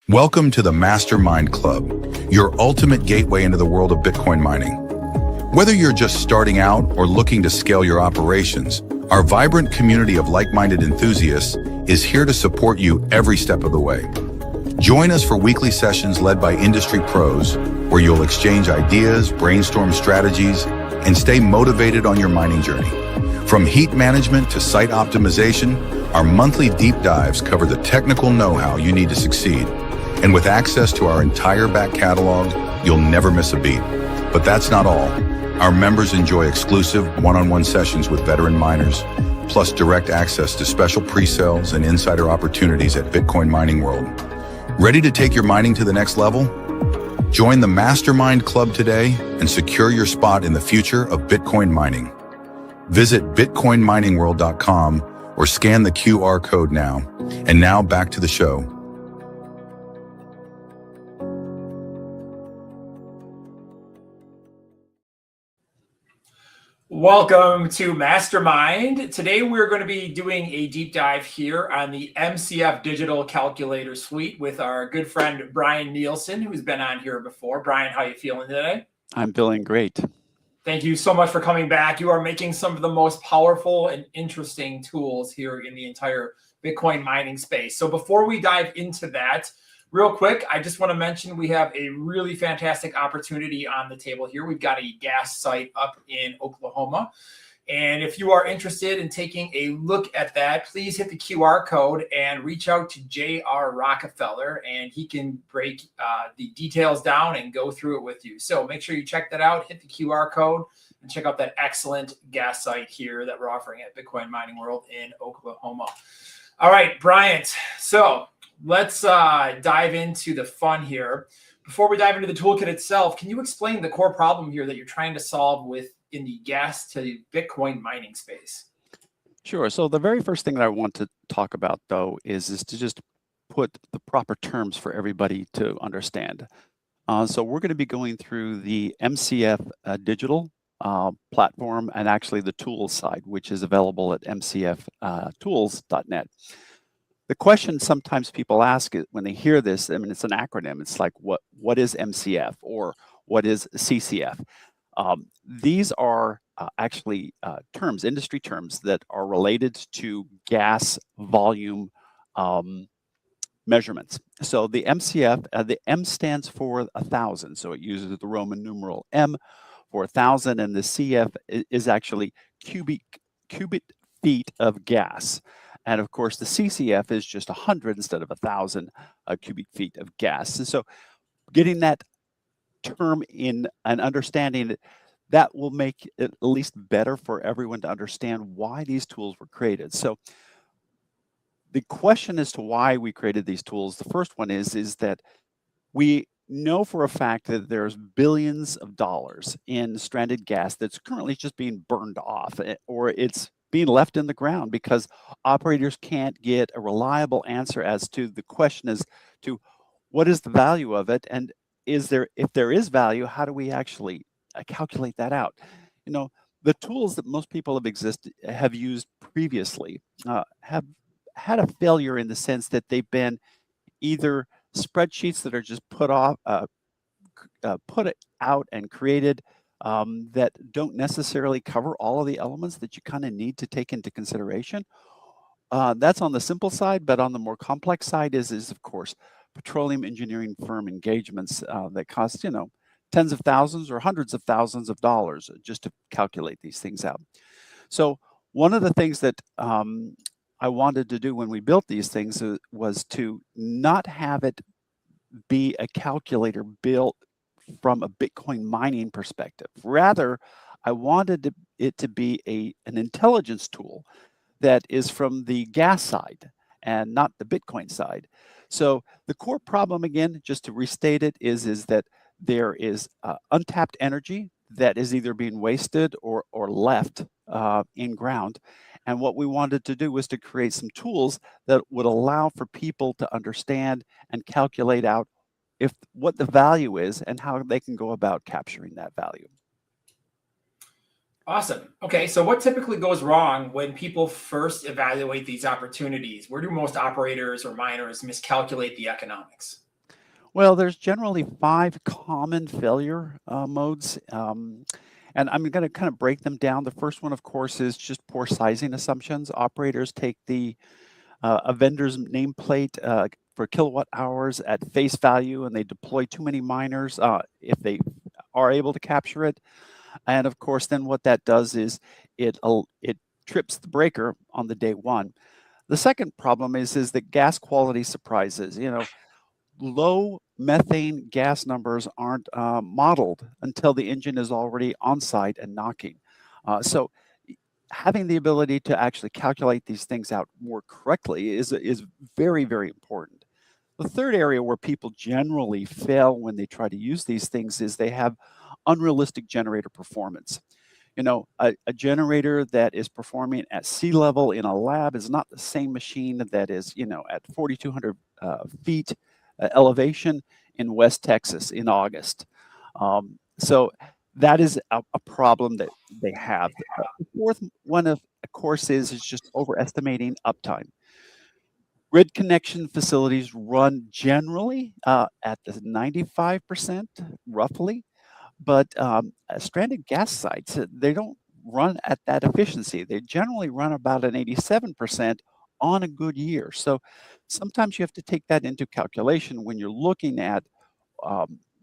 Welcome to the MasterMIND Club, your ultimate gateway into the world of Bitcoin mining. Whether you're just starting out or looking to scale your operations, our vibrant community of like-minded enthusiasts is here to support you every step of the way. Join us for weekly sessions led by industry pros, where you'll exchange ideas, brainstorm strategies, and stay motivated on your mining journey. From heat management to site optimization, our monthly deep dives cover the technical know-how you need to succeed. And with access to our entire back catalog, you'll never miss a beat. But that's not all. Our members enjoy exclusive one-on-one sessions with veteran miners, plus direct access to special pre-sales and insider opportunities at Bitcoin Mining World. Ready to take your mining to the next level? Join the MasterMIND Club today and secure your spot in the future of Bitcoin mining. Visit bitcoinminingworld.com or scan the QR code now. And now back to the show. Welcome to MasterMIND. Today we're going to be doing a deep dive here on the MCF.Digital Calculator Suite with our good friend Bryant Neilson, who's been on here before. Bryant, how are you feeling today? I'm feeling great. Thank you so much for coming back. You are making some of the most powerful and interesting tools here in the entire Bitcoin mining space. So before we dive into that, real quick, I just want to mention we have a really fantastic opportunity on the table here. We've got a gas site up in Oklahoma. And if you are interested in taking a look at that, please hit the QR code and reach out to J.R. Rockefeller, and he can break the details down and go through it with you. So make sure you check that out, hit the QR code, and check out that excellent gas site here that we're offering at Bitcoin Mining World in Oklahoma. All right, Bryant. So let's dive into the fun here. Before we dive into the toolkit itself, can you explain the core problem here that you're trying to solve in the gas to Bitcoin mining space? Sure. So the very first thing that I want to talk about, though, is to just put the proper terms for everybody to understand. So we're going to be going through the MCF.Digital platform and actually the tools side, which is available at MCF.Tools.net. The question sometimes people ask it when they hear this, I mean, it's an acronym. It's like, what is MCF or what is CCF? These are actually terms, industry terms that are related to gas volume measurements. So the MCF, the M stands for 1,000. So it uses the Roman numeral M for 1,000, and the CF is actually cubic feet of gas. And of course, the CCF is just 100 instead of 1,000 cubic feet of gas. And so getting that term in and understanding it, that will make it at least better for everyone to understand why these tools were created. So the question as to why we created these tools, the first one is that we know for a fact that there's billions of dollars in stranded gas that's currently just being burned off, or it's being left in the ground because operators can't get a reliable answer as to the question as to what is the value of it, and if there is value, how do we actually calculate that out? You know, the tools that most people have used previously have had a failure in the sense that they've been either spreadsheets that are just put out and created that don't necessarily cover all of the elements that you kind of need to take into consideration. That's on the simple side, but on the more complex side is of course petroleum engineering firm engagements that cost, tens of thousands or hundreds of thousands of dollars just to calculate these things out. So one of the things that I wanted to do when we built these things was to not have it be a calculator built from a Bitcoin mining perspective. Rather, I wanted it to be an intelligence tool that is from the gas side and not the Bitcoin side. So the core problem, again, just to restate it, is that there is untapped energy that is either being wasted or left in ground. And what we wanted to do was to create some tools that would allow for people to understand and calculate out what the value is and how they can go about capturing that value. Awesome. Okay, so what typically goes wrong when people first evaluate these opportunities? Where do most operators or miners miscalculate the economics? Well, there's generally 5 common failure modes, and I'm going to kind of break them down. The first one, of course, is just poor sizing assumptions. Operators take a vendor's nameplate for kilowatt hours at face value, and they deploy too many miners if they are able to capture it. And of course, then what that does is it trips the breaker on the day one. The second problem is that gas quality surprises. Low methane gas numbers aren't modeled until the engine is already on site and knocking. So having the ability to actually calculate these things out more correctly is very, very important. The third area where people generally fail when they try to use these things is they have unrealistic generator performance. A generator that is performing at sea level in a lab is not the same machine that is, at 4,200 feet elevation in West Texas in August. So that is a problem that they have. The fourth one, of course, is just overestimating uptime. Grid connection facilities run generally at the 95% roughly, but stranded gas sites, they don't run at that efficiency. They generally run about an 87% on a good year. So sometimes you have to take that into calculation when you're looking at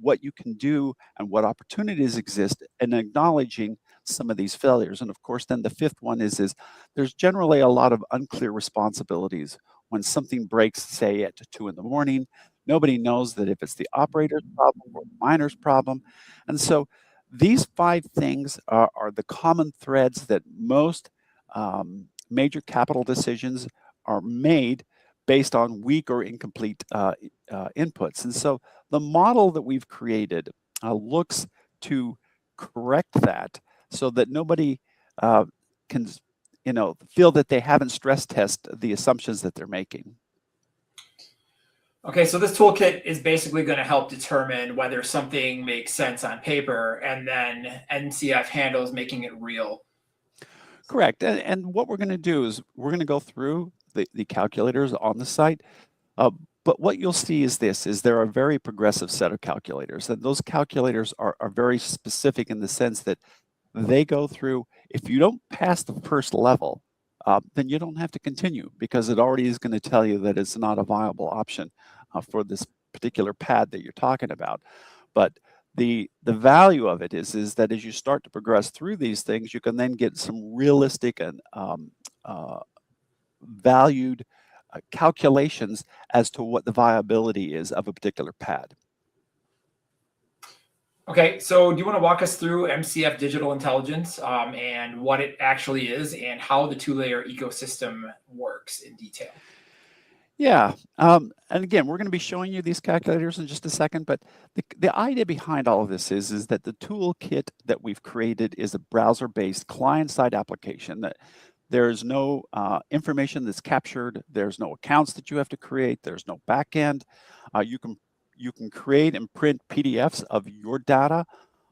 what you can do and what opportunities exist and acknowledging some of these failures. And of course, then the fifth one is there's generally a lot of unclear responsibilities when something breaks, say at 2 in the morning. Nobody knows that if it's the operator's problem or the miner's problem. And so these 5 things are the common threads that most major capital decisions are made based on weak or incomplete inputs. And so the model that we've created looks to correct that so that nobody can feel that they haven't stress test the assumptions that they're making. Okay, so this toolkit is basically going to help determine whether something makes sense on paper, and then NCF handles making it real. Correct. And what we're going to do is we're going to go through the calculators on the site. But what you'll see is there are a very progressive set of calculators. And those calculators are very specific in the sense that they go through, if you don't pass the first level, then you don't have to continue because it already is going to tell you that it's not a viable option for this particular pad that you're talking about. But the value of it is that as you start to progress through these things, you can then get some realistic and valued calculations as to what the viability is of a particular pad. Okay, so do you want to walk us through MCF Digital Intelligence and what it actually is and how the two-layer ecosystem works in detail? Yeah, and again, we're going to be showing you these calculators in just a second, but the idea behind all of this is that the toolkit that we've created is a browser-based client-side application that there's no information that's captured, there's no accounts that you have to create, there's no backend. You can create and print PDFs of your data,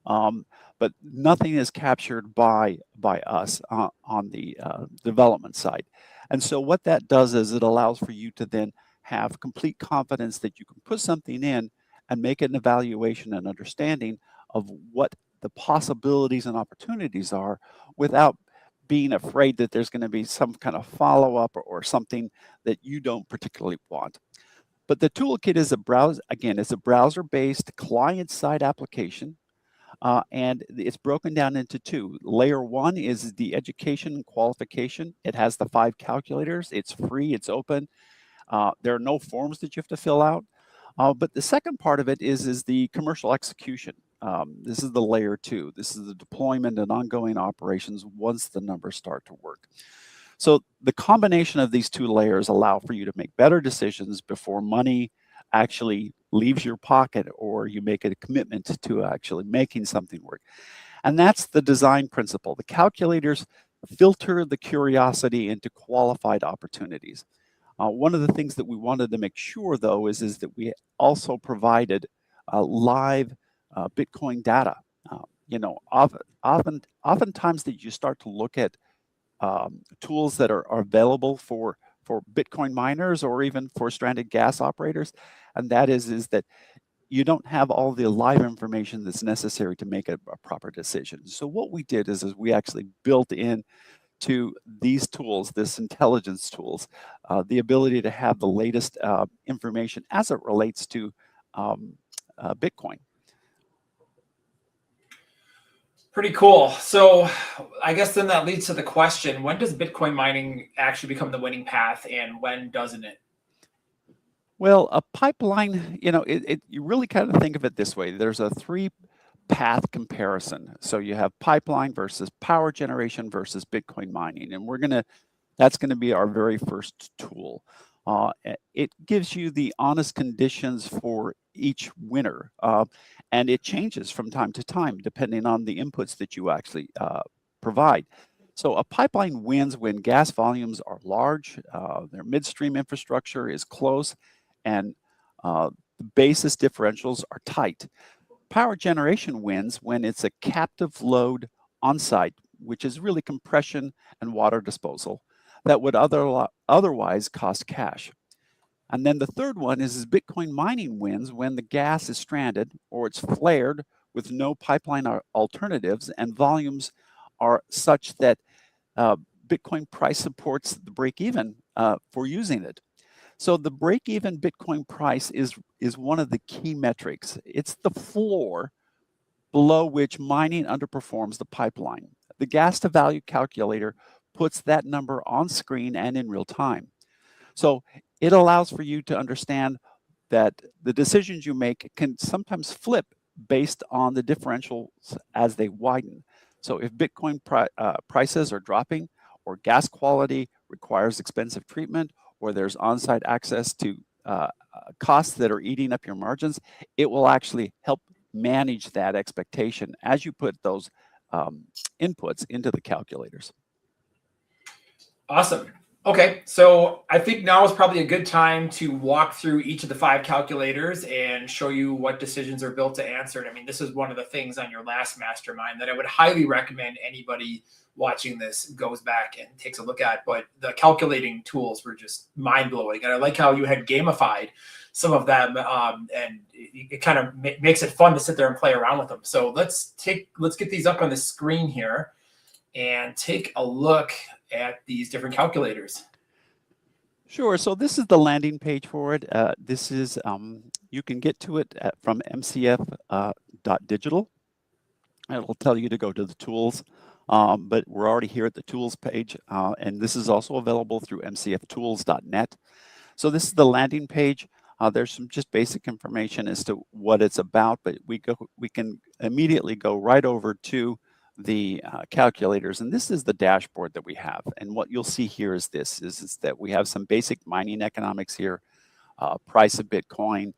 but nothing is captured by us on the development side. And so what that does is it allows for you to then have complete confidence that you can put something in and make an evaluation and understanding of what the possibilities and opportunities are without being afraid that there's going to be some kind of follow-up or something that you don't particularly want. But the toolkit is it's a browser-based client-side application. And it's broken down into 2. Layer 1 is the education and qualification. It has the 5 calculators. It's free. It's open. There are no forms that you have to fill out. But the second part of it is the commercial execution. This is the layer 2. This is the deployment and ongoing operations once the numbers start to work. So the combination of these 2 layers allow for you to make better decisions before money actually leaves your pocket or you make a commitment to actually making something work. And that's the design principle. The calculators filter the curiosity into qualified opportunities. One of the things that we wanted to make sure, though, is that we also provided live Bitcoin data. oftentimes that you start to look at tools that are available for Bitcoin miners or even for stranded gas operators, and that is that you don't have all the live information that's necessary to make a proper decision. So what we did is we actually built in to these tools, this intelligence tools, the ability to have the latest information as it relates to Bitcoin. Pretty cool. So I guess then that leads to the question, when does Bitcoin mining actually become the winning path and when doesn't it? Well, a pipeline, you really kind of think of it this way. There's a three-path comparison. So you have pipeline versus power generation versus Bitcoin mining, and that's going to be our very first tool. It gives you the honest conditions for each winner, and it changes from time to time depending on the inputs that you actually provide. So a pipeline wins when gas volumes are large, their midstream infrastructure is close, and the basis differentials are tight. Power generation wins when it's a captive load on site, which is really compression and water disposal that would otherwise cost cash. And then the third one is Bitcoin mining wins when the gas is stranded or it's flared with no pipeline alternatives and volumes are such that Bitcoin price supports the break even for using it. So the break-even Bitcoin price is one of the key metrics. It's the floor below which mining underperforms the pipeline. The gas to value calculator puts that number on screen and in real time. So it allows for you to understand that the decisions you make can sometimes flip based on the differentials as they widen. So if Bitcoin prices are dropping, or gas quality requires expensive treatment, or there's on-site access to costs that are eating up your margins, it will actually help manage that expectation as you put those inputs into the calculators. Awesome. Okay, so I think now is probably a good time to walk through each of the 5 calculators and show you what decisions are built to answer it. I mean, this is one of the things on your last mastermind that I would highly recommend anybody watching this goes back and takes a look at. But the calculating tools were just mind-blowing. And I like how you had gamified some of them, and it kind of makes it fun to sit there and play around with them. So let's get these up on the screen here and take a look at these different calculators. Sure. So this is the landing page for it. This is you can get to it from MCF.Digital. It'll tell you to go to the tools, but we're already here at the tools page, and this is also available through MCFTools.net. So this is the landing page. There's some just basic information as to what it's about, but we can immediately go right over to the calculators, and this is the dashboard that we have. And what you'll see here is is that we have some basic mining economics here, price of Bitcoin,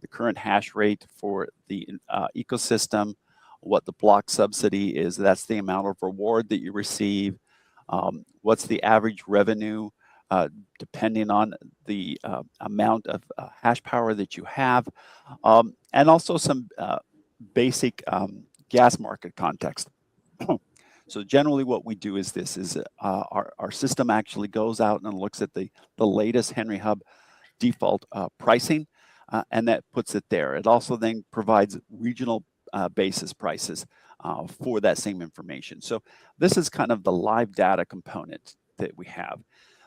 the current hash rate for the ecosystem, what the block subsidy is, that's the amount of reward that you receive, what's the average revenue depending on the amount of hash power that you have, and also some basic gas market context. So generally what we do is our system actually goes out and looks at the latest Henry Hub default pricing, and that puts it there. It also then provides regional basis prices for that same information. So this is kind of the live data component that we have.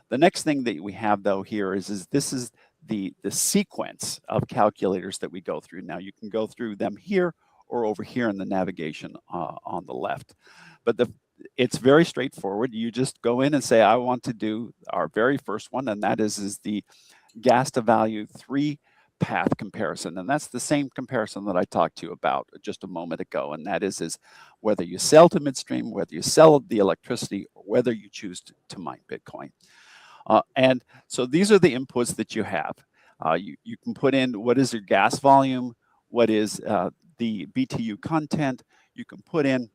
The next thing that we have though here is this is the sequence of calculators that we go through. Now you can go through them here or over here in the navigation on the left. But it's very straightforward. You just go in and say, I want to do our very first one, and that is the gas to value 3-path comparison. And that's the same comparison that I talked to you about just a moment ago. And that is whether you sell to midstream, whether you sell the electricity, or whether you choose to mine Bitcoin. And so these are the inputs that you have. You can put in what is your gas volume, what is the BTU content. You can put in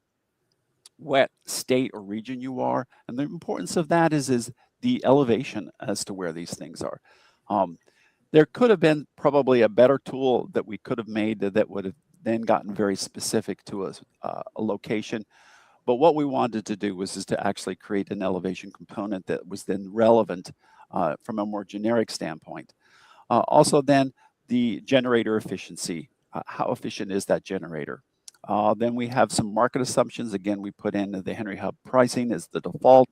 what state or region you are. And the importance of that is the elevation as to where these things are. There could have been probably a better tool that we could have made that would have then gotten very specific to a location. But what we wanted to do was to actually create an elevation component that was then relevant from a more generic standpoint. Also then the generator efficiency. How efficient is that generator? Then we have some market assumptions. Again, we put in the Henry Hub pricing as the default.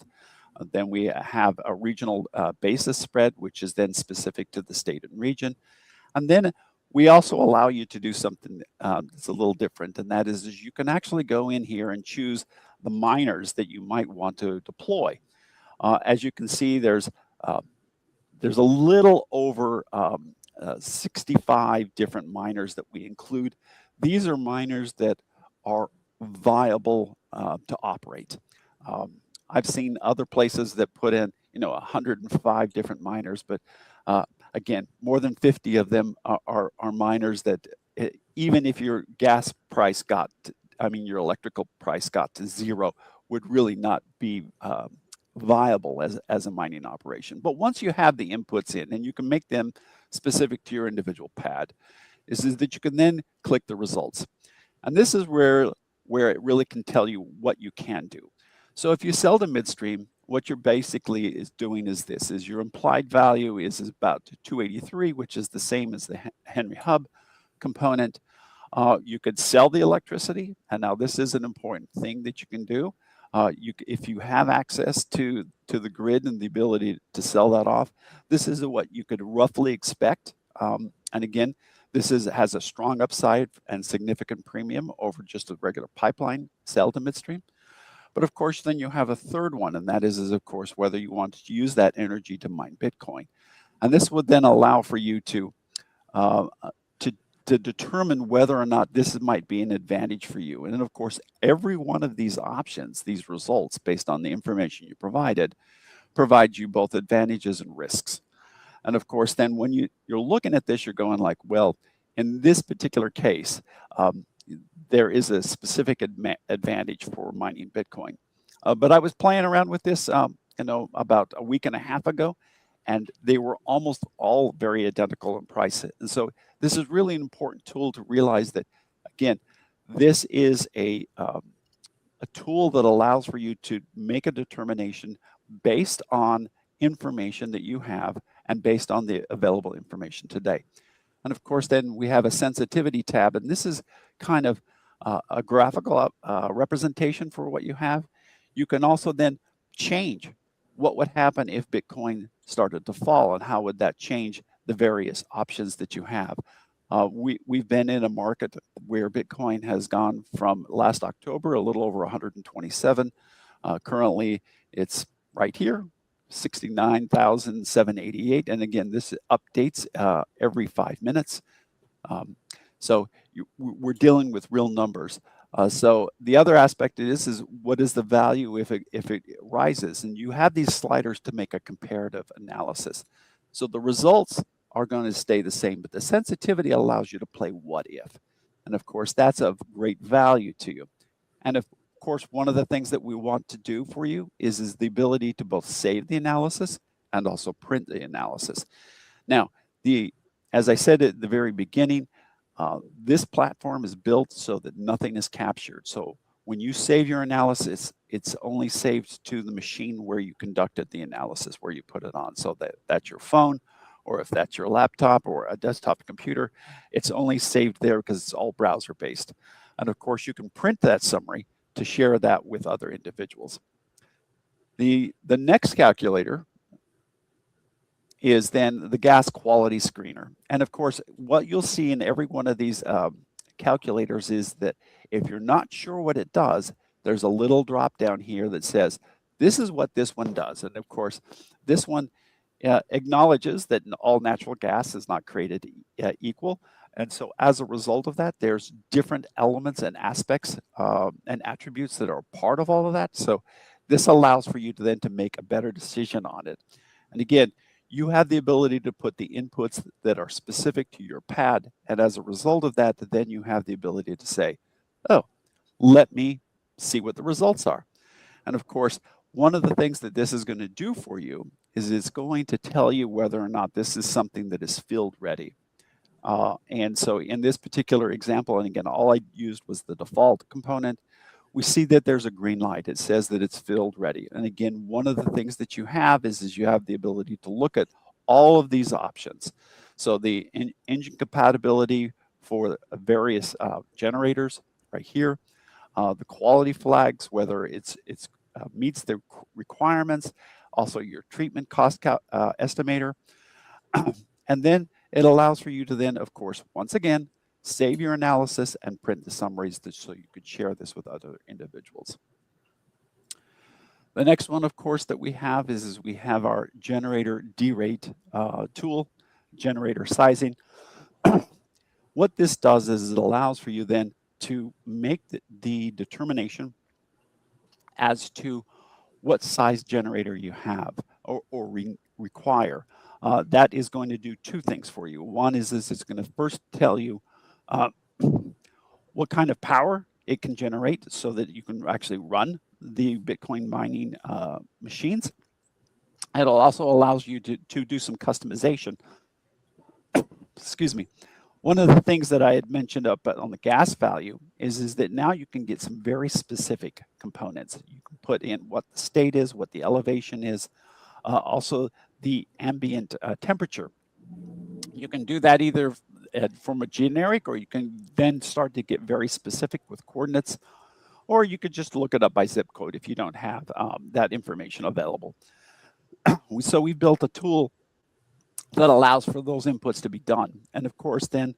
Then we have a regional basis spread, which is then specific to the state and region. And then we also allow you to do something that's a little different, and that is you can actually go in here and choose the miners that you might want to deploy. As you can see, there's a little over 65 different miners that we include. These are miners that are viable to operate. I've seen other places that put in, 105 different miners, but again, more than 50 of them are miners that even if your gas price your electrical price got to zero, would really not be viable as a mining operation. But once you have the inputs in, and you can make them specific to your individual pad, is that you can then click the results. And this is where it really can tell you what you can do. So if you sell to midstream, what you're basically is doing is this, is your implied value is about 283, which is the same as the Henry Hub component. You could sell the electricity, and now this is an important thing that you can do. If you have access to the grid and the ability to sell that off, this is what you could roughly expect. And again, this has a strong upside and significant premium over just a regular pipeline sell to midstream. But of course, then you have a third one, and that is of course, whether you want to use that energy to mine Bitcoin. And this would then allow for you to determine whether or not this might be an advantage for you. And then of course, every one of these options, these results based on the information you provided, provides you both advantages and risks. And of course, then when you're looking at this, you're going like, well, in this particular case, there is a specific advantage for mining Bitcoin. But I was playing around with this, about a week and a half ago, and they were almost all very identical in price. And so this is really an important tool to realize that, again, this is a tool that allows for you to make a determination based on information that you have and based on the available information today. And of course, then we have a sensitivity tab, and this is kind of a graphical representation for what you have. You can also then change what would happen if Bitcoin started to fall, and how would that change the various options that you have. We've been in a market where Bitcoin has gone from last October, a little over 127. Currently, it's right here, 69,788. And again, this updates every 5 minutes. So we're dealing with real numbers. So the other aspect of this is, what is the value if it rises? And you have these sliders to make a comparative analysis. So the results are going to stay the same, but the sensitivity allows you to play what if. And of course, that's of great value to you. And of course, one of the things that we want to do for you is the ability to both save the analysis and also print the analysis. Now, as I said at the very beginning, this platform is built so that nothing is captured. So when you save your analysis, it's only saved to the machine where you conducted the analysis, where you put it on. So that's your phone, or if that's your laptop or a desktop computer, it's only saved there because it's all browser based. And of course, you can print that summary to share that with other individuals. The next calculator is then the gas quality screener. And of course, what you'll see in every one of these calculators is that if you're not sure what it does, there's a little drop down here that says, this is what this one does. And of course, this one acknowledges that all natural gas is not created equal. And so as a result of that, there's different elements and aspects and attributes that are part of all of that. So this allows for you to then to make a better decision on it. And again, you have the ability to put the inputs that are specific to your pad. And as a result of that, then you have the ability to say, oh, let me see what the results are. And of course, one of the things that this is going to do for you is it's going to tell you whether or not this is something that is field ready. And so in this particular example, and again, all I used was the default component, we see that there's a green light. It says that it's filled ready. And again, one of the things that you have is you have the ability to look at all of these options. So the engine compatibility for various generators right here, the quality flags, whether it's meets the requirements, also your treatment cost estimator. And then it allows for you to then, of course, once again, save your analysis and print the summaries so you could share this with other individuals. The next one, of course, that we have is we have our generator derate tool, generator sizing. What this does is it allows for you then to make the determination as to what size generator you have or require. That is going to do two things for you. One is it's going to first tell you what kind of power it can generate so that you can actually run the Bitcoin mining machines. It also allows you to do some customization. Excuse me. One of the things that I had mentioned up on the gas value is that now you can get some very specific components. You can put in what the state is, what the elevation is, also the ambient temperature. You can do that either from a generic, or you can then start to get very specific with coordinates, or you could just look it up by zip code if you don't have that information available. So we built a tool that allows for those inputs to be done. And of course, then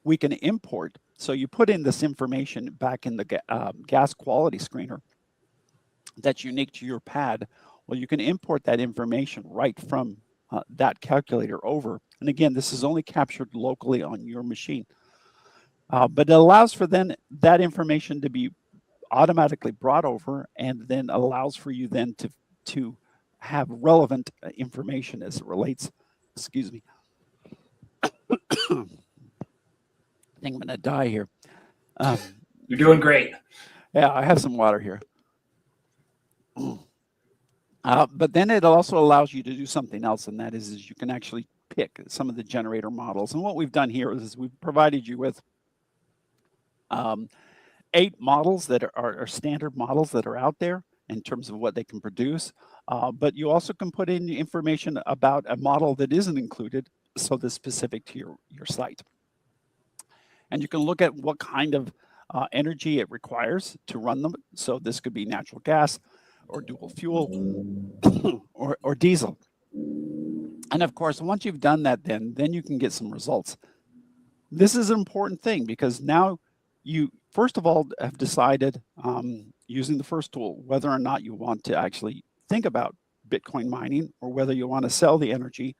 we can import. So you put in this information back in the gas quality screener that's unique to your pad. Well, you can import that information right from that calculator over. And again, this is only captured locally on your machine. But it allows for then that information to be automatically brought over, and then allows for you then to have relevant information as it relates. Excuse me. I think I'm going to die here. You're doing great. Yeah, I have some water here. But then it also allows you to do something else, and that is you can actually pick some of the generator models. And what we've done here is we've provided you with 8 models that are standard models that are out there in terms of what they can produce. But you also can put in information about a model that isn't included, so that's specific to your site. And you can look at what kind of energy it requires to run them. So this could be natural gas or dual fuel or diesel. And of course, once you've done that, then you can get some results. This is an important thing because now you, first of all, have decided using the first tool whether or not you want to actually think about Bitcoin mining, or whether you want to sell the energy,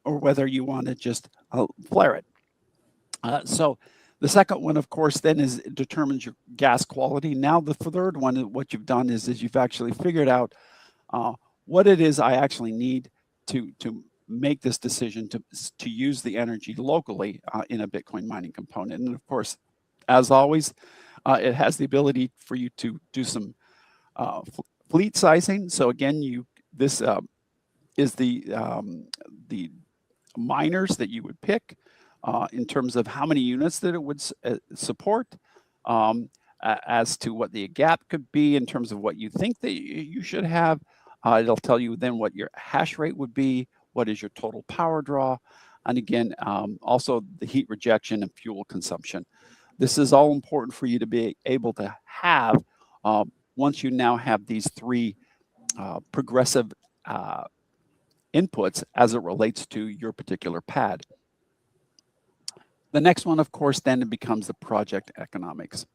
or whether you want to just flare it. So the second one, of course, then determines your gas quality. Now the third one, what you've done is you've actually figured out what it is I actually need to make this decision to use the energy locally in a Bitcoin mining component. And of course, as always, it has the ability for you to do some fleet sizing. So again, this is the miners that you would pick in terms of how many units that it would support, as to what the gap could be in terms of what you think that you should have. It'll tell you then what your hash rate would be, what is your total power draw, and again, also the heat rejection and fuel consumption. This is all important for you to be able to have once you now have these 3 progressive inputs as it relates to your particular pad. The next one, of course, then it becomes the project economics.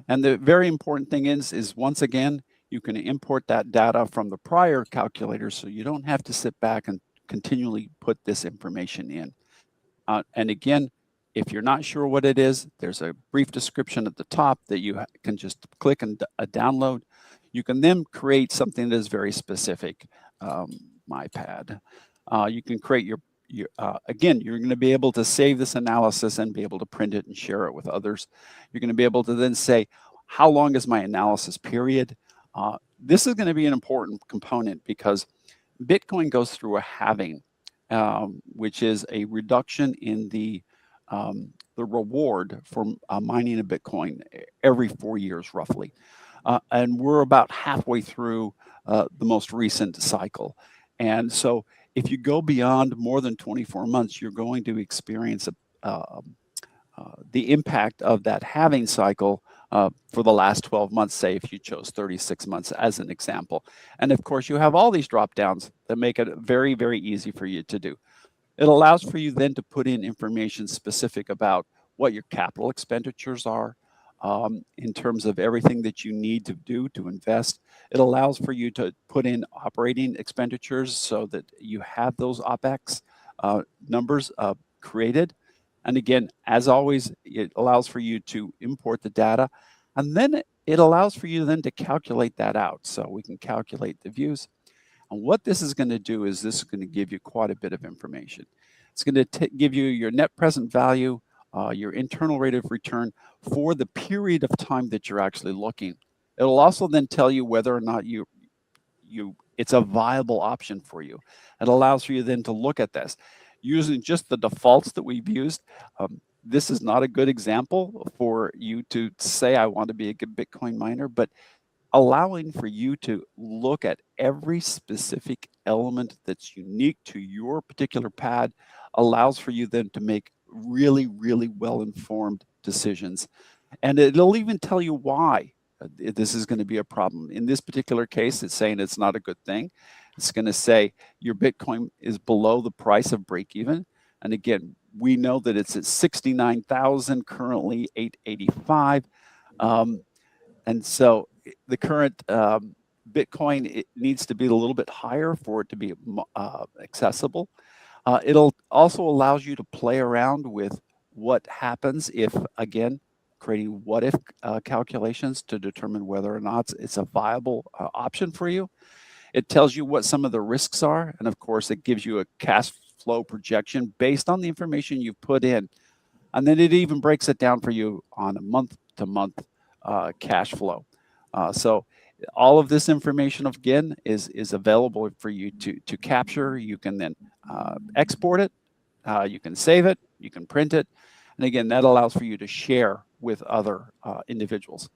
And the very important thing is once again, you can import that data from the prior calculator, so you don't have to sit back and continually put this information in. And again, if you're not sure what it is, there's a brief description at the top that you can just click and download. You can then create something that is very specific. My pad. You can create your again, you're going to be able to save this analysis and be able to print it and share it with others. You're going to be able to then say, how long is my analysis period? This is going to be an important component because Bitcoin goes through a halving which is a reduction in the reward for mining a Bitcoin every 4 years, roughly. And we're about halfway through the most recent cycle. And so if you go beyond more than 24 months, you're going to experience the impact of that halving cycle for the last 12 months, say if you chose 36 months as an example. And of course, you have all these drop downs that make it very, very easy for you to do. It allows for you then to put in information specific about what your capital expenditures are, in terms of everything that you need to do to invest. It allows for you to put in operating expenditures so that you have those OPEX numbers created. And again, as always, it allows for you to import the data, and then it allows for you then to calculate that out. So we can calculate the views. And what this is going to do is this is going to give you quite a bit of information. It's going to give you your net present value, your internal rate of return for the period of time that you're actually looking. It'll also then tell you whether or not it's a viable option for you. It allows for you then to look at this. Using just the defaults that we've used, this is not a good example for you to say, I want to be a good Bitcoin miner, but allowing for you to look at every specific element that's unique to your particular pad allows for you then to make really, really well-informed decisions. And it'll even tell you why this is going to be a problem. In this particular case, it's saying it's not a good thing. It's going to say your Bitcoin is below the price of break even. And again, we know that it's at 69,000, currently 885. And so the current Bitcoin, it needs to be a little bit higher for it to be accessible. It'll also allows you to play around with what happens if, again, creating what if calculations to determine whether or not it's a viable option for you. It tells you what some of the risks are. And of course, it gives you a cash flow projection based on the information you've put in. And then it even breaks it down for you on a month-to-month cash flow. So all of this information, again, is available for you to capture. You can then export it. You can save it. You can print it. And again, that allows for you to share with other individuals.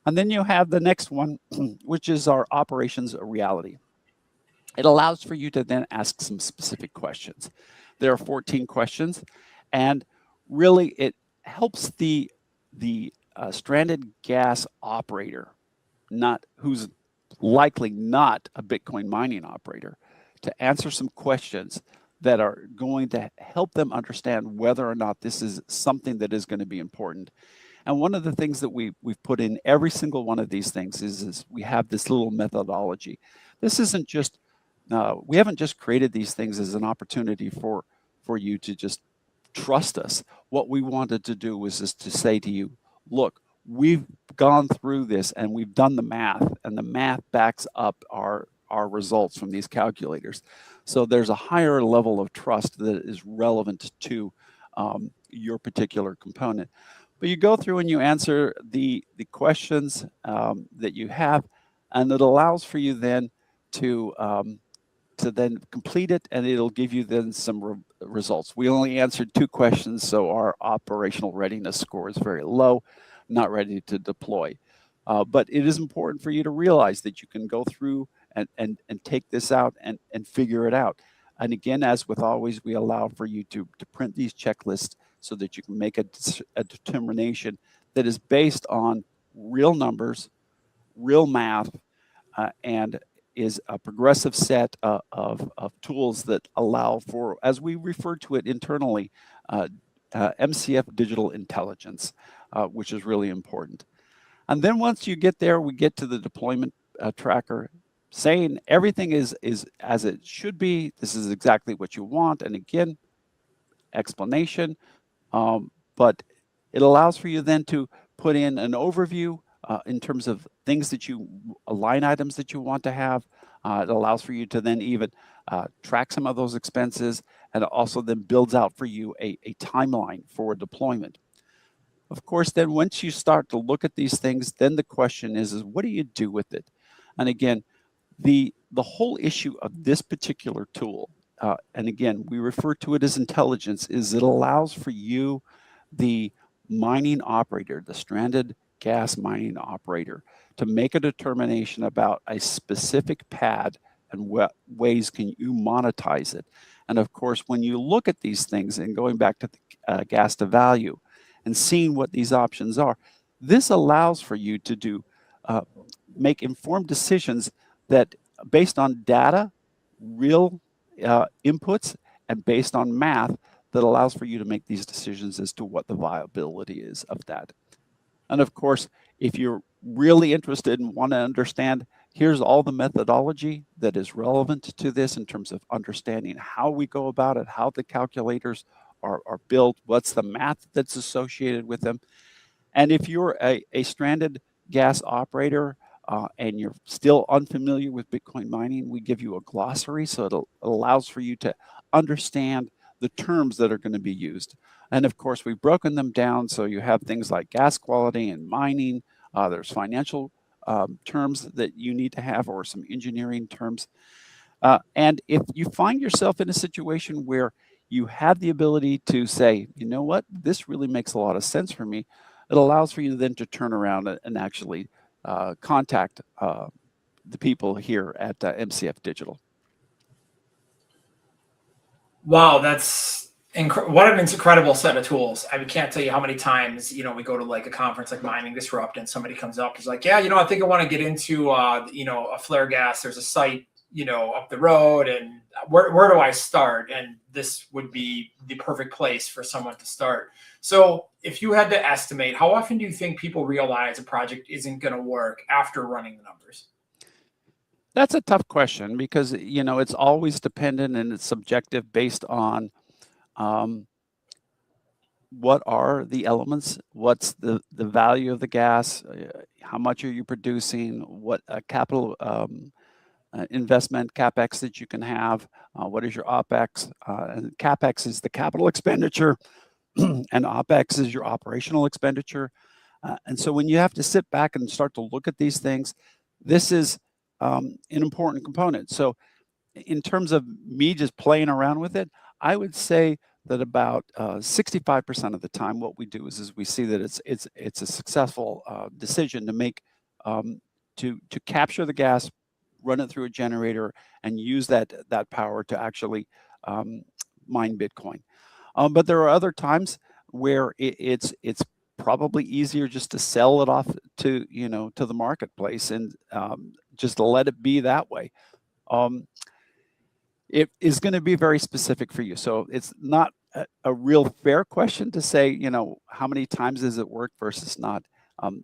And then you have the next one, which is our operations reality. It allows for you to then ask some specific questions. There are 14 questions, and really it helps the stranded gas operator, who's likely not a Bitcoin mining operator, to answer some questions that are going to help them understand whether or not this is something that is going to be important. And one of the things that we've put in every single one of these things is we have this little methodology. This isn't just, we haven't just created these things as an opportunity for you to just trust us. What we wanted to do was just to say to you, look, we've gone through this and we've done the math, and the math backs up our results from these calculators. So there's a higher level of trust that is relevant to your particular component. But you go through and you answer the questions that you have, and it allows for you then to then complete it, and it'll give you then some results. We only answered 2 questions, so our operational readiness score is very low, not ready to deploy. But it is important for you to realize that you can go through and take this out and figure it out. And again, as with always, we allow for you to print these checklists so that you can make a determination that is based on real numbers, real math, and is a progressive set of tools that allow for, as we refer to it internally, MCF.Digital Intelligence, which is really important. And then once you get there, we get to the deployment tracker, saying everything is as it should be. This is exactly what you want. And again, explanation. But it allows for you then to put in an overview in terms of things that line items that you want to have. It allows for you to then even track some of those expenses, and it also then builds out for you a timeline for deployment. Of course, then once you start to look at these things, then the question is what do you do with it? And again, the whole issue of this particular tool and again, we refer to it as intelligence, is it allows for you, the mining operator, the stranded gas mining operator, to make a determination about a specific pad and what ways can you monetize it. And of course, when you look at these things and going back to the gas to value and seeing what these options are, this allows for you to do make informed decisions that based on data, real inputs, and based on math that allows for you to make these decisions as to what the viability is of that. And of course, if you're really interested and want to understand, here's all the methodology that is relevant to this in terms of understanding how we go about it, how the calculators are built, what's the math that's associated with them. And if you're a stranded gas operator and you're still unfamiliar with Bitcoin mining, we give you a glossary, so it allows for you to understand the terms that are going to be used. And of course, we've broken them down, so you have things like gas quality and mining. There's financial terms that you need to have, or some engineering terms. And if you find yourself in a situation where you have the ability to say, you know what, this really makes a lot of sense for me, it allows for you then to turn around and actually contact the people here at MCF.Digital. Wow, that's what an incredible set of tools. I can't tell you how many times, we go to like a conference like Mining Disrupt and somebody comes up, is like, yeah, I think I want to get into, a flare gas. There's a site, up the road, and where do I start? And this would be the perfect place for someone to start. So if you had to estimate, how often do you think people realize a project isn't going to work after running the numbers? That's a tough question because, it's always dependent and it's subjective based on what are the elements, what's the value of the gas, how much are you producing, what capital investment, CapEx that you can have, what is your OpEx, and CapEx is the capital expenditure, and OpEx is your operational expenditure. And so when you have to sit back and start to look at these things, this is an important component. So in terms of me just playing around with it, I would say that about 65% of the time, what we do is we see that it's a successful decision to make to capture the gas, run it through a generator, and use that power to actually mine Bitcoin. But there are other times where it's probably easier just to sell it off to to the marketplace and just to let it be that way. It is going to be very specific for you. So it's not a real fair question to say, how many times does it work versus not.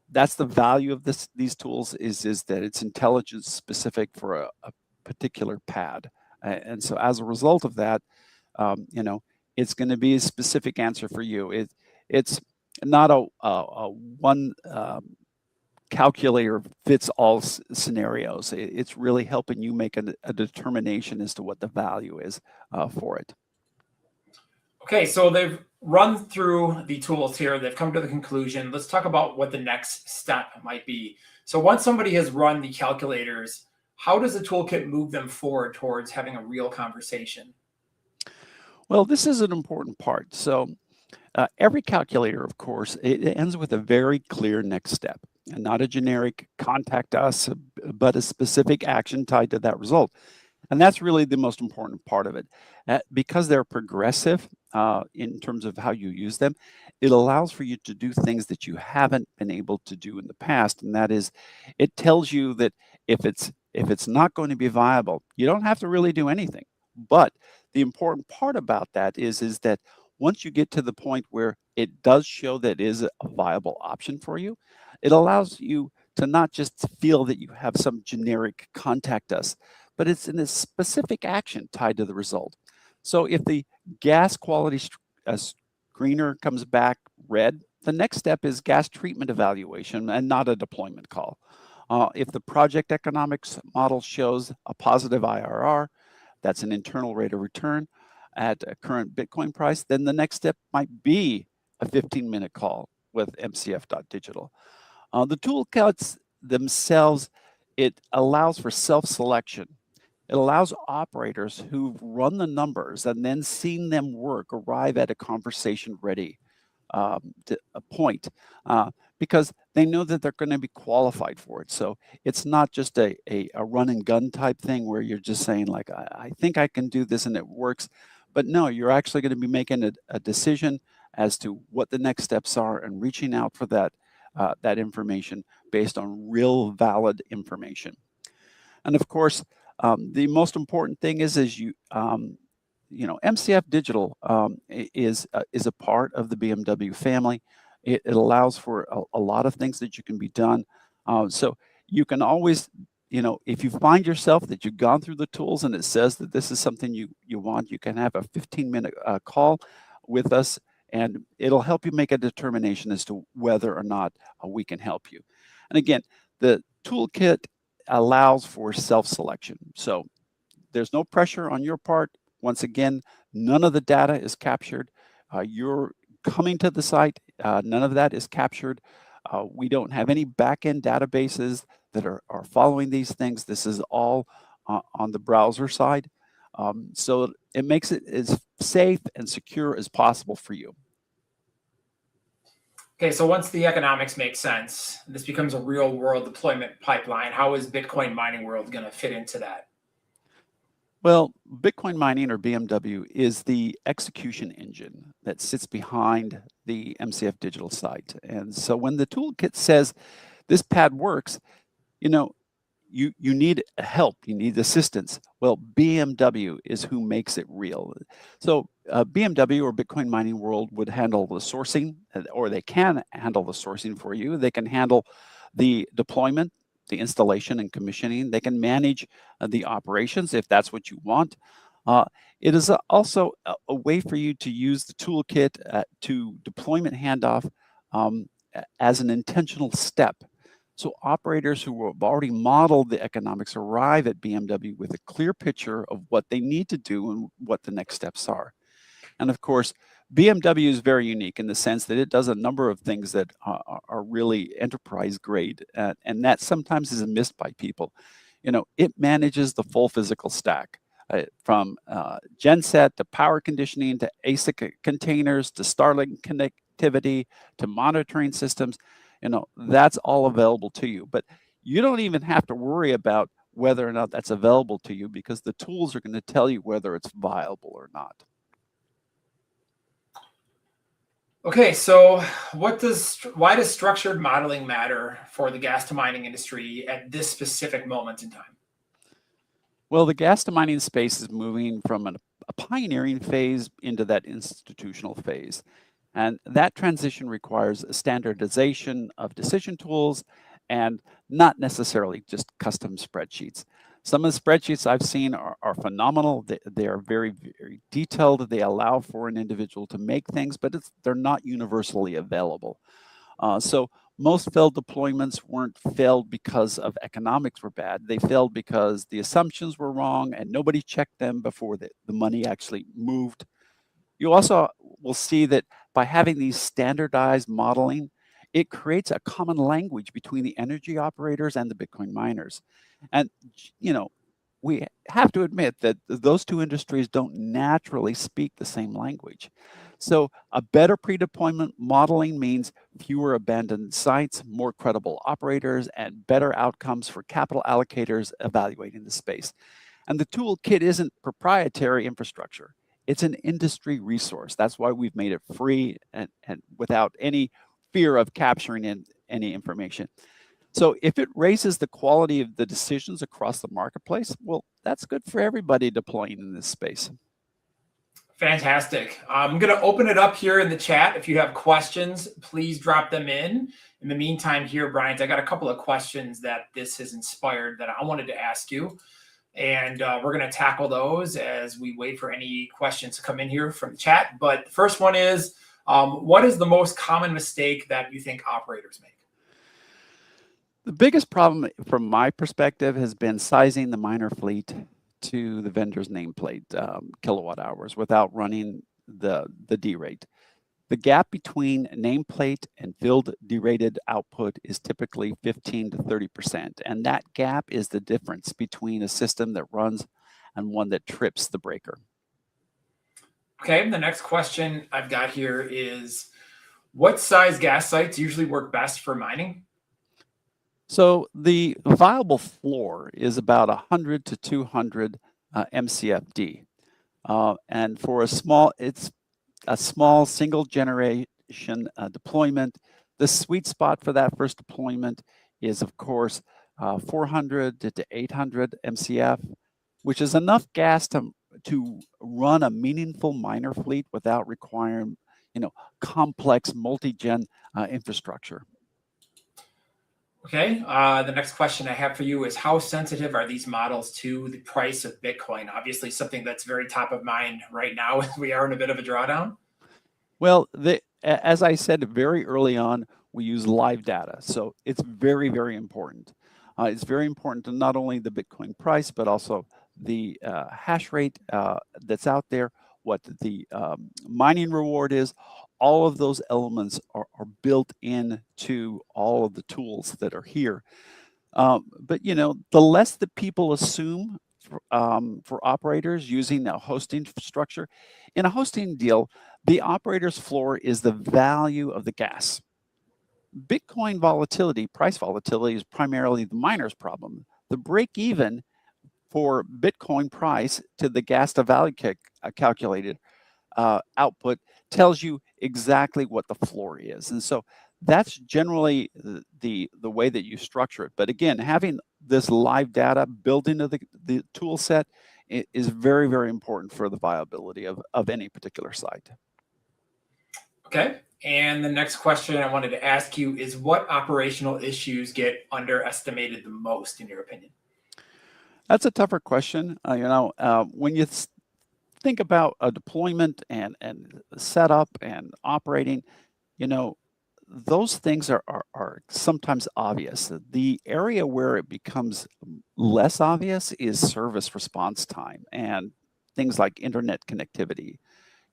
That's the value of these tools is that it's intelligence specific for a particular pad. And so as a result of that, it's going to be a specific answer for you. It's not a one calculator fits all scenarios. It's really helping you make a determination as to what the value is for it. Okay, so they've run through the tools here. They've come to the conclusion. Let's talk about what the next step might be. So once somebody has run the calculators, how does the toolkit move them forward towards having a real conversation? Well, this is an important part. So every calculator, of course, it ends with a very clear next step, and not a generic contact us, but a specific action tied to that result. And that's really the most important part of it. Because they're progressive in terms of how you use them, it allows for you to do things that you haven't been able to do in the past. And that is, it tells you that if it's not going to be viable, you don't have to really do anything. But the important part about that is that once you get to the point where it does show that it is a viable option for you, it allows you to not just feel that you have some generic contact us, but it's in a specific action tied to the result. So if the gas quality screener comes back red, the next step is gas treatment evaluation and not a deployment call. If the project economics model shows a positive IRR, that's an internal rate of return at a current Bitcoin price, then the next step might be a 15-minute call with MCF.Digital. The toolkits themselves, it allows for self-selection. It allows operators who've run the numbers and then seen them work arrive at a conversation-ready a point because they know that they're going to be qualified for it. So it's not just a run and gun type thing where you're just saying like, I think I can do this and it works. But no, you're actually going to be making a decision as to what the next steps are and reaching out for that information based on real valid information. And of course, the most important thing is MCF.Digital is a part of the BMW family. It allows for a lot of things that you can be done. So you can always, if you find yourself that you've gone through the tools and it says that this is something you want, you can have a 15-minute call with us, and it'll help you make a determination as to whether or not we can help you. And again, the toolkit allows for self-selection. So there's no pressure on your part. Once again, none of the data is captured. You're coming to the site, none of that is captured. We don't have any back-end databases that are following these things. This is all on the browser side. So it makes it as safe and secure as possible for you. Okay, so once the economics make sense, this becomes a real world deployment pipeline. How is Bitcoin mining world going to fit into that? Well, Bitcoin mining, or BMW, is the execution engine that sits behind the MCF.Digital site. And so when the toolkit says this pad works, you need help, you need assistance. Well, BMW is who makes it real. So BMW, or Bitcoin Mining World, would handle the sourcing, or they can handle the sourcing for you. They can handle the deployment, the installation and commissioning. They can manage the operations if that's what you want. It is also a way for you to use the toolkit to deployment handoff as an intentional step. So operators who have already modeled the economics arrive at BMW with a clear picture of what they need to do and what the next steps are. And of course, BMW is very unique in the sense that it does a number of things that are really enterprise grade, and that sometimes is missed by people. It manages the full physical stack, from genset to power conditioning to ASIC containers to Starlink connectivity to monitoring systems. That's all available to you. But you don't even have to worry about whether or not that's available to you, because the tools are going to tell you whether it's viable or not. Okay, so why does structured modeling matter for the gas to mining industry at this specific moment in time? Well, the gas to mining space is moving from a pioneering phase into that institutional phase. And that transition requires a standardization of decision tools and not necessarily just custom spreadsheets. Some of the spreadsheets I've seen are phenomenal. They are very, very detailed. They allow for an individual to make things, but they're not universally available. So most failed deployments weren't failed because of economics were bad. They failed because the assumptions were wrong and nobody checked them before the money actually moved. You also will see that by having these standardized modeling, it creates a common language between the energy operators and the Bitcoin miners. And, we have to admit that those two industries don't naturally speak the same language. So a better pre-deployment modeling means fewer abandoned sites, more credible operators, and better outcomes for capital allocators evaluating the space. And the toolkit isn't proprietary infrastructure. It's an industry resource. That's why we've made it free and without any fear of capturing any information. So if it raises the quality of the decisions across the marketplace, well, that's good for everybody deploying in this space. Fantastic. I'm going to open it up here in the chat. If you have questions, please drop them in. In the meantime here, Bryant, I got a couple of questions that this has inspired that I wanted to ask you. And we're going to tackle those as we wait for any questions to come in here from the chat. But the first one is, what is the most common mistake that you think operators make? The biggest problem from my perspective has been sizing the miner fleet to the vendor's nameplate kilowatt hours without running the derate. The gap between nameplate and filled derated output is typically 15 to 30%. And that gap is the difference between a system that runs and one that trips the breaker. Okay, the next question I've got here is, what size gas sites usually work best for mining? So the viable floor is about 100 to 200 MCF/d. And for it's a small single generation deployment. The sweet spot for that first deployment is, of course, 400 to 800 MCF, which is enough gas to run a meaningful miner fleet without requiring, complex multi-gen infrastructure. Okay, the next question I have for you is, how sensitive are these models to the price of Bitcoin? Obviously, something that's very top of mind right now as we are in a bit of a drawdown. Well, as I said very early on, we use live data. So it's very, very important. It's very important to not only the Bitcoin price, but also the hash rate that's out there, what the mining reward is. All of those elements are built into all of the tools that are here. But the less that people assume for operators using a hosting structure, in a hosting deal, the operator's floor is the value of the gas. Bitcoin volatility, price volatility, is primarily the miner's problem. The break even for Bitcoin price to the gas to value calculated output tells you exactly what the floor is. And so that's generally the way that you structure it. But again, having this live data built into the tool set is very, very important for the viability of any particular site. Okay, and the next question I wanted to ask you is, what operational issues get underestimated the most, in your opinion? That's a tougher question. When you think about a deployment and setup and operating, those things are sometimes obvious. The area where it becomes less obvious is service response time and things like internet connectivity.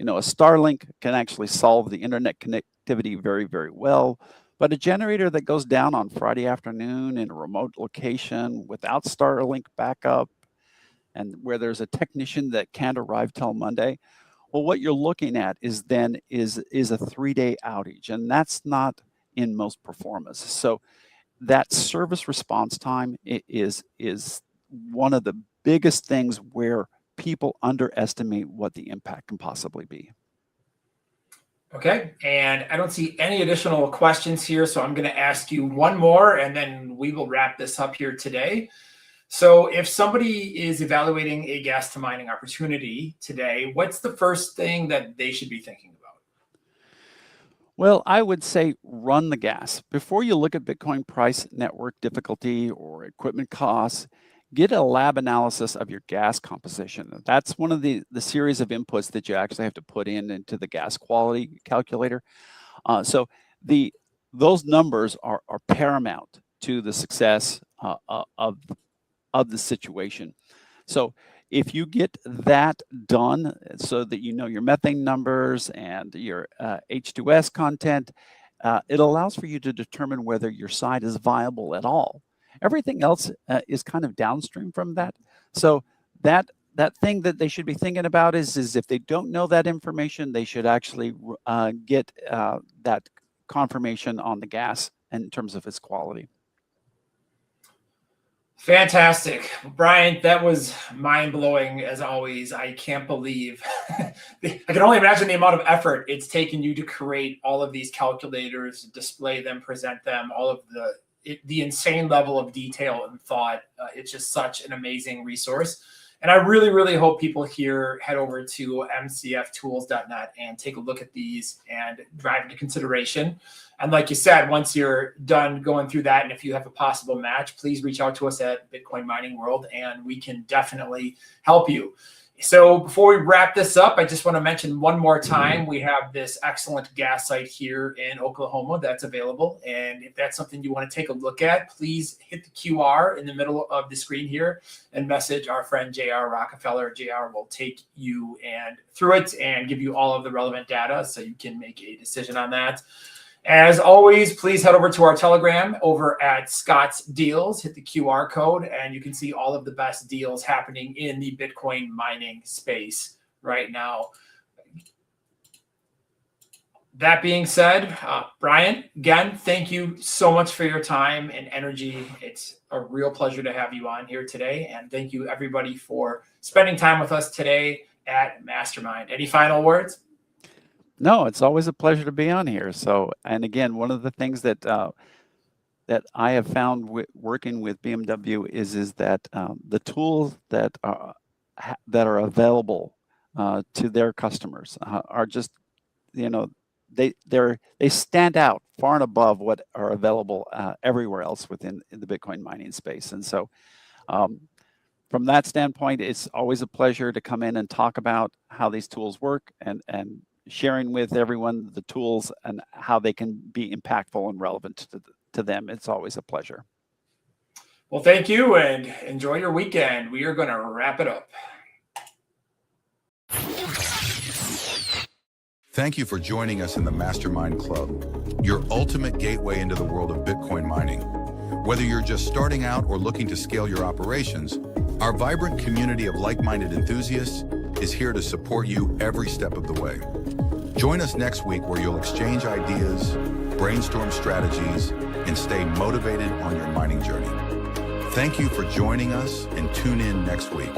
A Starlink can actually solve the internet connectivity very, very well, but a generator that goes down on Friday afternoon in a remote location without Starlink backup and where there's a technician that can't arrive till Monday, well, what you're looking at is a 3-day outage, and that's not in most performance. So that service response time is one of the biggest things where people underestimate what the impact can possibly be. Okay, and I don't see any additional questions here, so I'm going to ask you one more, and then we will wrap this up here today. So if somebody is evaluating a gas to mining opportunity today, what's the first thing that they should be thinking about? Well, I would say run the gas. Before you look at Bitcoin price, network difficulty, or equipment costs, get a lab analysis of your gas composition. That's one of the series of inputs that you actually have to put into the gas quality calculator. So those numbers are paramount to the success of the situation. So if you get that done so that you know your methane numbers and your H2S content, it allows for you to determine whether your site is viable at all. Everything else is kind of downstream from that. So that thing that they should be thinking about is if they don't know that information, they should actually get that confirmation on the gas in terms of its quality. Fantastic. Bryant, that was mind-blowing as always. I can't believe, I can only imagine the amount of effort it's taken you to create all of these calculators, display them, present them, all of the insane level of detail and thought. It's just such an amazing resource. And I really, really hope people here head over to mcftools.net and take a look at these and drive into consideration. And like you said, once you're done going through that, and if you have a possible match, please reach out to us at Bitcoin Mining World, and we can definitely help you. So before we wrap this up, I just want to mention one more time, we have this excellent gas site here in Oklahoma that's available. And if that's something you want to take a look at, please hit the QR in the middle of the screen here and message our friend JR Rockefeller. JR will take you through it and give you all of the relevant data so you can make a decision on that. As always, please head over to our Telegram over at Scott's Deals. Hit the QR code, and you can see all of the best deals happening in the Bitcoin mining space right now. That being said, Bryant, again, thank you so much for your time and energy. It's a real pleasure to have you on here today. And thank you, everybody, for spending time with us today at MasterMIND. Any final words? No, it's always a pleasure to be on here. So, and again, one of the things that that I have found working with BMW is that the tools that are available to their customers are just, you know, they stand out far and above what are available everywhere else within the Bitcoin mining space. And so, from that standpoint, it's always a pleasure to come in and talk about how these tools work and sharing with everyone the tools and how they can be impactful and relevant to them. It's always a pleasure. Well, thank you and enjoy your weekend. We are going to wrap it up. Thank you for joining us in the MasterMIND Club, your ultimate gateway into the world of Bitcoin mining. Whether you're just starting out or looking to scale your operations, our vibrant community of like-minded enthusiasts is here to support you every step of the way. Join us next week where you'll exchange ideas, brainstorm strategies, and stay motivated on your mining journey. Thank you for joining us and tune in next week.